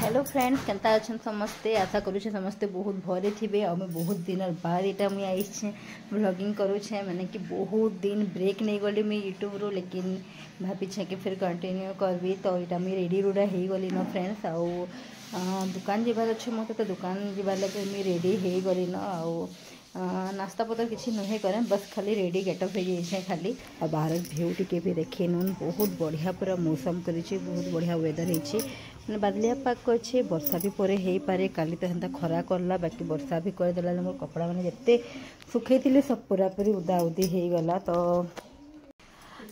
Hello friends केनता अच्छन समस्ते आशा करूछे समस्ते बहुत भरे थिबे और मैं बहुत दिन बाद इटा मुई आइछे व्लॉगिंग करूछे माने कि बहुत दिन ब्रेक नहीं गली मैं यूट्यूब रो लेकिन भाभी छे कि फिर कंटिन्यू करबी तो इटा मुई रेडी रूडा हे गली न फ्रेंड्स आउ दुकान जीवार अच्छे मत तो दुकान जीवार लगे मुई रेडी हे गली न आउ नास्ता पतर किसी नुहे करें बस खाली रेडी गेटअप हो जाए खाली और बाहर भ्यू टी भी देखे नून बहुत बढ़िया पूरा मौसम कर बहुत बढ़िया वेदर हो बादलिया पाक अच्छे वर्षा भी पर हो पारे काली तो हेन्ता खरा करला बाकी वर्षा भी करदेला मोर कपड़ा मैंने जिते सुखई सब पूरापूरी उदा उदी हो गला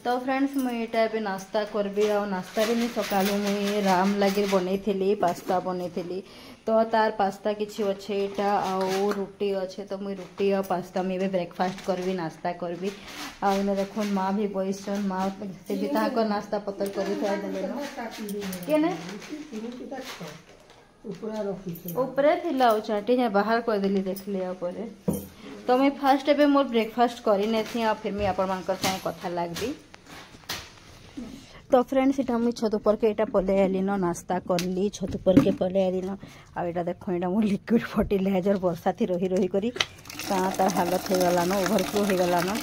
तो फ्रेंड्स मुझे नास्ता करबी आ नास्ता मुझे सका मुझे राम लगे बनई पास्ता बनई तो तार पास्ता किसी अच्छे यहाँ रुटी अच्छे तो मुझे रुटी और पास्ता मुझे ब्रेकफास्ट करबी नास्ता करबी आने देख माँ भी बैसन माँ से भी नास्ता पतर कर ऊपर थिला चाटी बाहर करदेली देख लिया तो मुझे फास्ट एवं मोर ब्रेकफास्ट करनी थी फिर मुझे आपण कथा लगबी तो फ्रेंड्स इटा मुझे छत पर के पलि आली न नास्ता करली छत पर के पलि आली न आटा देख यहाँ मुझे लिक्विड फर्टिलाइजर वर्षा थी रही रही करी तार हालत हो गलान ओभरफ्लो हो गलान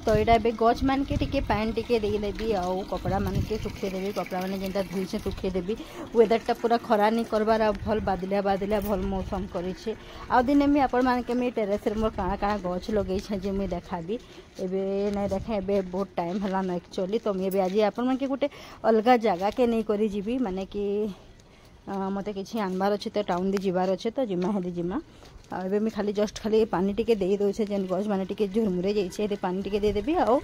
तो यहाँ ए गच मान के टिके पानी टिके देदेवी आउ कपड़ा मान के सुखेदेवी कपड़ा मैंने जेनटा धुईचे सुखेदेवी वेदरटा पूरा खरा नहीं करबार भल बादलिया बादलिया भल मौसम करे आउ दिने मुझे आपण मान के मुझे टेरेस मोर काଣା काଣା गच लगे जे मुझे देखाबी एबे नहीं देखा एबे बहुत टाइम है ना एक्चुअली तो मुझे आज आपण मान के गोटे अलग जगह के नहीं करी जीवी माने कि मत कि आनबार अच्छे तो टाउन दी जीवार अच्छे तो जिमा हेली जिमा एबे मैं खाली जस्ट खाली पानी टिके दे दौचे जेन गज मैंने टिके झुरमुरे जाइए पानी टिके देदेवी आउ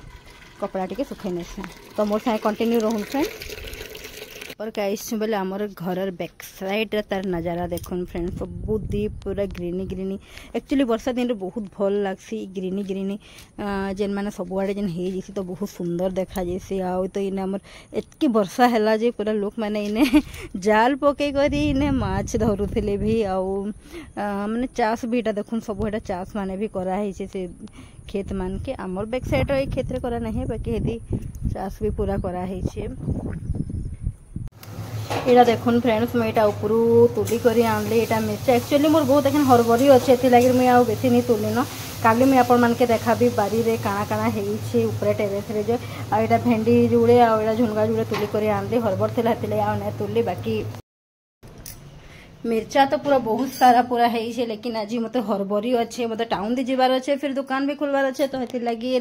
कपड़ा टिके सुखई नेसी तो मोर साथ कंटिन्यू रहूँ फ्रेंड और कहीं बोले आमर घर बैक साइड तार नजारा देखुन फ्रेंड सब दी पूरा ग्रीनी ग्रीनी एक्चुअली वर्षा दिन रे बहुत भल लगसी ग्रीनी ग्रीनी जेन मैंने सबुआड़े जेन हो तो बहुत सुंदर देखा जासी आउ तो इने आमर एतकी वर्षा है जे पूरा लोक मैंने इने जाल पकई कर इने माछ धरुले भी आउ माने चाष भी देखुन सब चाष माने भी कराई से खेत मान के आमर बैक साइड खेत रे करा नहीं बाकी यदि चाष भी पूरा कराई यहाँ देखुन फ्रेंड्स मुझे यहाँ ऊपर तुली कर आनली यहाँ मिर्चा एक्चुअली मोर बहुत एखन हरबरी अच्छे थी लगे मुझे आउ बेसी नहीं तुली न काली मुझे आपण मान के देखा बारी रे काଣା काଣା है ऊपर टेरेस रे जो आटा भेंडी जुड़े आ झुनगा जुड़े तुली कर आनली हरबर थी आ नहीं तुली बाकी मिर्चा तो पूरा बहुत सारा पूरा है लेकिन आज मत हरबरी अच्छे मत टाउन दी जीवार अच्छे फिर दुकान भी खुलवार अच्छे तो ये लगी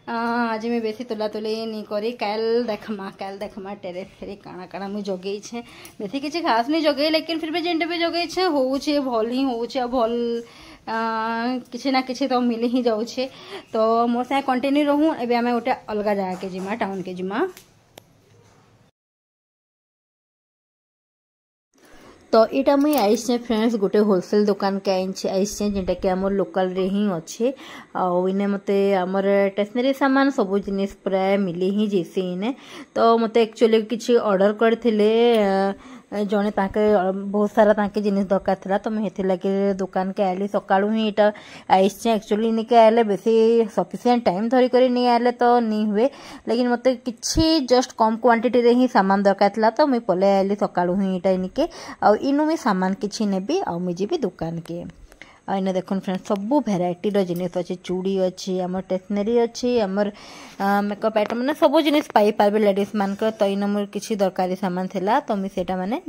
आज मैं बेसी तुला तुली नहीं करी काल देखमा टेरेस रे काଣା काଣା मुझे जगे बेसी किसी खास नहीं जगे लेकिन फिर भी जेनटे भी जगे होचे भल ही होचे भल किसी ना किसी तो मिली ही जाऊे तो मोर साथ कंटिन्यू रहूँ एबे आमे गोटे अलग जगह के जिमा टाउन के जिमा तो यहाँ मुझे आईचे फ्रेंड्स गोटे होलसेल दुकान के आईचे जेनटा कि आम लोकल रे ही अच्छे आने मत आमर स्टेशनरी सामान सब जिनिस प्राय मिली ही जैसे इने तो मत एक्चुअली किसी ऑर्डर करते जड़े बहुत सारा ताके जिनिस दरकार था तो मुझे लगे दुकान के आइली सका ही यहाँ आईचे एक्चुअली इनके आए बेसी सफिसीयंट टाइम धरिक नहीं आए तो नहीं हुए लेकिन मत कि जस्ट कम क्वांटिटी रे ही सामान दरकार था तो मुझे पलि आइली सका ही यहाँ इनके आनु मुझे सामान किसी नेबी आ मुझे भी दुकान के आने देखुन फ्रेंड्स सब भेराइटी जिनिस अच्छे चूड़ी अच्छी आम स्टेशनरी अच्छी आमर मेकअप आइटम मैंने सब जिनिस पाई पारे लेडीज मान तो इन मोर किसी दरकारी सामान थिला तो मुझे सेटा माने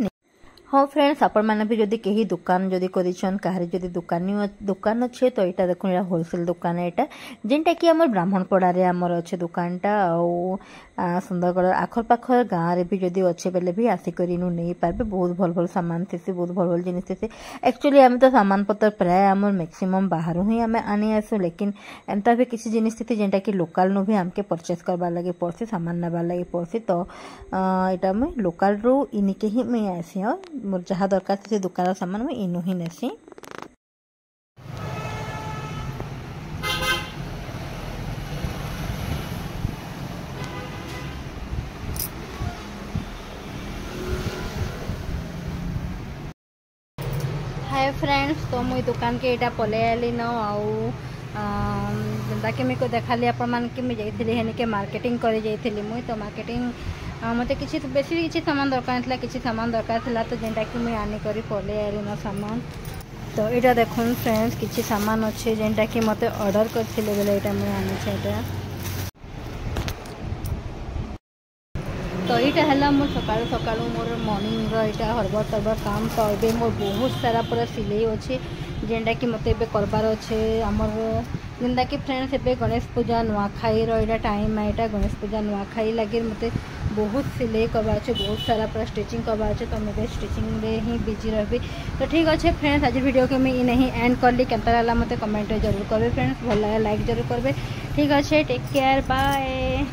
हाँ फ्रेंड्स आपण मैंने भी जदि कहीं दुकान जदि करिछन कहारी जदि दुकान अच्छे तो यहाँ देखो यहाँ होलसेल दुकान है यहाँ जेनटा कि आम ब्राह्मणपड़ा रे आमर अच्छे दुकानटा आ सुंदरगढ़ आखर पाखर गाँव रे भी जदि अच्छे बेले भी आसिक नहीं पारे बहुत भल भल सामान थी बहुत भल भल जिनिस थी एक्चुअली आम तो सामान पतर प्राय आम मैक्सिमम बाहर ही आम आनी आसू लेकिन एमता भी किसी जिनिस थी जेनटा कि लोकल नु भी आमके परचेस करवा लगे पड़सी सामान नेबार लगे पड़सी तो यहाँ मुझे लोकल रू इनिके ही मुझे आसी मोर जहाँ दरकार से दुकान सामान मुझे इनु ही नेसी हाय फ्रेंड्स तो मुझे दुकान के यहाँ पलि आली न आउ जेनता कि मुझे देखा आपण मान कि मुझे जाइए मार्केटिंग कर मुई तो मार्केटिंग मत किसी सामान दरकार था किसी सामान दरकार था तो जेनटा कि मुझे आनिक पलि आइली ना सामान। तो यहाँ देखुन फ्रेंड्स किसी सामान अच्छे जेनटा कि मत ऑर्डर करते बेले यहाँ मुझे आनी। तो यहाँ है मोर सकाळु सकाळु मोर मॉर्निंग यहाँ हरबर तरबर काम। तो ये मोर बहुत सारा पूरा सिलाई अच्छे जेनटा कि मत करबार अच्छे आमर जेनटा कि फ्रेंड्स एबे गणेश पूजा नुआखाई रहा टाइम है। यहाँ गणेश पूजा नुआखाई लगे मत बहुत सिलाई करवा अच्छे बहुत सारा पूरा स्टिचिंग करवा अच्छे। तो मैं स्टिचिंग रे ही बिजी रही। तो ठीक अच्छे फ्रेंड्स आज वीडियो के मैं नहीं एंड करली केता लगा मत कमेंट जरूर करेंगे फ्रेंड्स भल लगे लाइक जरूर करेंगे। ठीक अच्छे टेक केयर बाय।